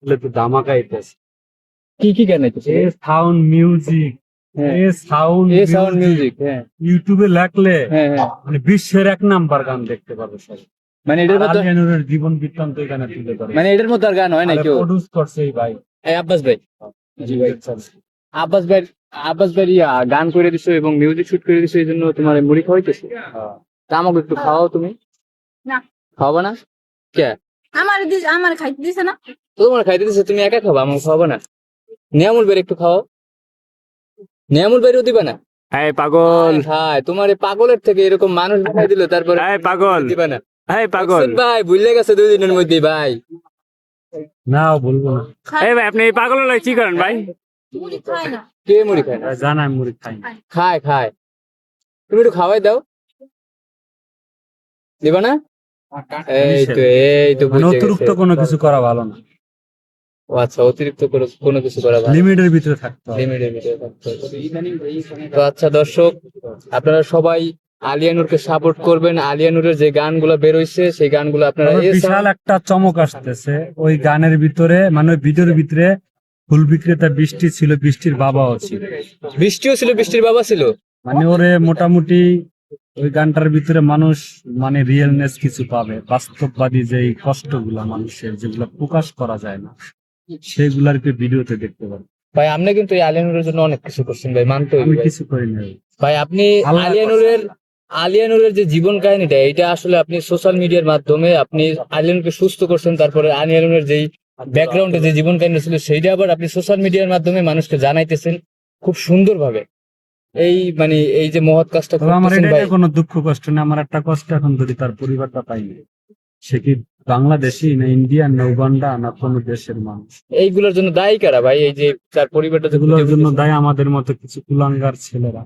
তো ধামাকা আইতেছে। কি কি গান আইতেছে? এ সাউন্ড মিউজিক, হ্যাঁ, a sound a sound music. হ্যাঁ ইউটিউবে লাগলে হ্যাঁ হ্যাঁ, মানে বিশ্বের 1 নাম্বার গান দেখতে পাবে সব। মানে এটার মতো, আলিয়া নুরের জীবন বৃত্তান্ত এখানে তুলে ধরে। মানে এটার মতো আর গান হয় না কেউ? প্রডিউস করছে এই ভাই। এই আব্বাস ভাই। জি ভাই। চলছে। আব্বাস ভাই, আব্বাস ভাই গান করে দিছো এবং মিউজিক শুট করে দিছো, এই জন্য তোমার মুড়ি খাওয়াইতেছে। হ্যাঁ। তা আমাকে একটু খাওয়াও তুমি। না, খাওয়াবা না? কে? আমার খাইতে দিছে না। তো তোমার খাইতে দিছে, তুমি একা খাবা, আমাকে খাওয়াবা না? নিয়ামুল ভাই একটু খাওয়াও। নিয়ামুল ভাইও দিবা না? এই পাগল, হ্যাঁ, তোমার এই পাগলের থেকে এরকম মানুষ বানাই দিল, তারপরে এই পাগল, দিবা না? এই পাগল, দেখছেন ভাই, ভুলে গেছে 2 দিনের মধ্যে ভাই। না বলবো না, এই ভাই আপনি এই পাগল হলে কি করেন ভাই? মুড়ি খায় না। কে মুড়ি খায় না? জানা আমি মুড়ি খাই না। খায় খায়, তুমি একটু খাওয়াই দাও। দিবা না? এই তো মানে বুঝে অতিরিক্ত গেছে। কোনো কিছু করা ভালো না, ও আচ্ছা, অতিরিক্ত কোনো কিছু করা ভালো না। লিমিটের ভিতরে থাকতে হবে। লিমিটের ভিতরে থাকতে হবে। তো আচ্ছা দর্শক, আপনারা সবাই আলিয়ানুরকে সাপোর্ট করবেন। আলিয়ানুরের যে গানগুলো বেরোইছে সেই গানগুলো আপনারা তবে বিশাল একটা চমক আসতেছে ওই গানের ভিতরে, মানে ওই ভিডিওর ভিতরে। ফুল বিক্রেতা বৃষ্টি ছিল, বৃষ্টির বাবাও ছিল। বৃষ্টিও ছিল, বৃষ্টির বাবা ছিল। মানে ওরে মোটামুটি ওই গানটার ভিতরে মানুষ মানে রিয়েলনেস কিছু পাবে, বাস্তববাদী যে কষ্টগুলা মানুষের, যেগুলো প্রকাশ করা যায় না, সেগুলার ভিডিওতে দেখতে পাবে। ভাই আপনি কিন্তু এই আলিয়ানুরের জন্য অনেক কিছু করছেন ভাই, মানতে হবে আমি ভাই। কিছু করি না। ভাই আপনি আল্লাহ আলিয়ানুরের যে জীবন কাহিনীটা, এটা আসলে আপনি সোশ্যাল মিডিয়ার মাধ্যমে আপনি আলিয়ানুরকে সুস্থ করছেন, তারপরে আলিয়ানুরের যেই ব্যাকগ্রাউন্ডে যে জীবন কাহিনী ছিল সেইটা আবার আপনি সোশ্যাল মিডিয়ার মাধ্যমে মানুষকে জানাইতেছেন খুব সুন্দরভাবে। এই মানে এই যে মহৎ কাজটা তবে আমার করতেছেন ভাই। এটা কোনো দুঃখ কষ্ট না, আমার একটা কষ্ট এখন যদি তার পরিবারটা পাইনি, সে কি বাংলাদেশি না ইন্ডিয়ান না উগান্ডা না কোনো দেশের মানুষ? এইগুলোর জন্য দায়ী কারা ভাই? এই যে তার পরিবারটা যে এগুলোর খুঁজে জন্য পেতেছে। দায় আমাদের মতো কিছু কুলাঙ্গার ছেলেরা,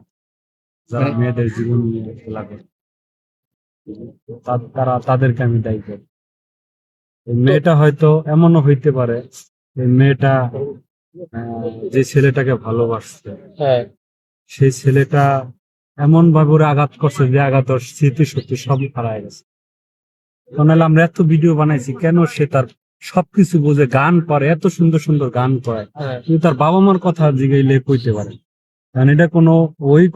যারা মানে- মেয়েদের জীবন নিয়ে খেলা করে। তাদেরকে আমি দায়ী করি। এই মেয়েটা হয়তো এমনও হইতে পারে, এই মেয়েটা যে ছেলেটাকে ভালোবাসছে, হ্যাঁ, সেই ছেলেটা এমন ভাবে ওরা আঘাত করছে যে আঘাত ওর স্মৃতি সত্যি সবই হারায় গেছে। নাহলে আমরা এত ভিডিও বানাইছি, কেন সে তার সবকিছু বোঝে, গান করে, এত সুন্দর সুন্দর গান করে, হ্যাঁ। কিন্তু তার বাবা মার কথা জিগাইলে কইতে পারে। কারণ এটা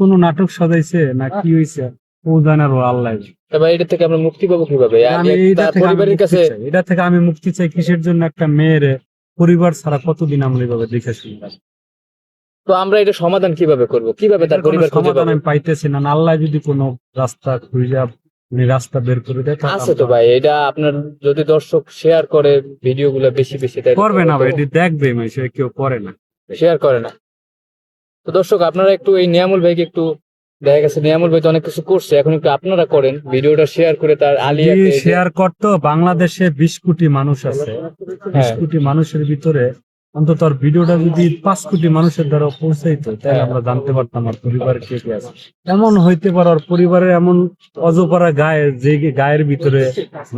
কোনো নাটক সাজাইছে না কি হয়েছে, ও জানার ও আল্লাহ। তা ভাই এটা থেকে আমরা মুক্তি পাবো কিভাবে? আমি তার পরিবারের কাছে এটা থেকে আমি মুক্তি চাই। কিসের জন্য? একটা মেয়ের পরিবার ছাড়া কতদিন আমরা এইভাবে দেখে শুনলাম। তো আমরা এটা সমাধান কিভাবে করব? কিভাবে তার এটার কোনো পরিবার খুঁজে সমাধান পাবো? আমি পাইতেছি না। আল্লাহ যদি কোনো রাস্তা খুঁজে রাস্তা বের করে দেয়, তাহলে আছে তো ভাই, এটা আপনার যদি দর্শক শেয়ার করে ভিডিওগুলো বেশি বেশি, তাই করবে না ভাই, এটি দেখবে মানুষ, কেউ করে না। শেয়ার করে না। তো দর্শক আপনারা একটু এই নিয়ামুল ভাইকে একটু, দেখা গেছে নিয়ামুল ভাই তো অনেক কিছু করছে, এখন একটু আপনারা করেন, ভিডিওটা শেয়ার করে তার আলিয়াকে শেয়ার করতো। বাংলাদেশে 20 কোটি মানুষ আছে, 20 হ্যাঁ। কোটি মানুষের ভিতরে অন্তত আর ভিডিওটা যদি 5 কোটি মানুষের দ্বারা পৌঁছাইতো, তাহলে আমরা জানতে পারতাম আর পরিবার কে কে আছে। এমন হইতে পারে আর পরিবারের এমন অজপাড়া গায়ে, যে গায়ের ভিতরে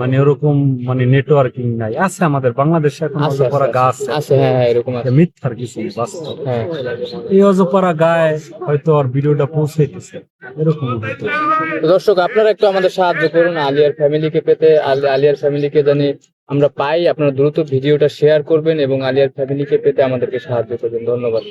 মানে ওরকম মানে নেটওয়ার্কিং নাই। আছে আমাদের বাংলাদেশে এখন আছে, অজপাড়া গা আছে, আছে, হ্যাঁ হ্যাঁ, এরকম আছে। মিথ্যার কিছু নেই, বাস্তব। হ্যাঁ। এই অজপাড়া গায়ে হয়তো আর ভিডিওটা পৌঁছাইতেছে, এরকম হইতো। তো দর্শক আপনারা একটু আমাদের সাহায্য করুন আলিয়ার ফ্যামিলিকে পেতে, আলিয়ার ফ্যামিলিকে জানি আমরা পাই। আপনারা দ্রুত ভিডিওটা শেয়ার করবেন এবং আলিয়ার ফ্যামিলিকে পেতে আমাদেরকে সাহায্য করবেন। ধন্যবাদ।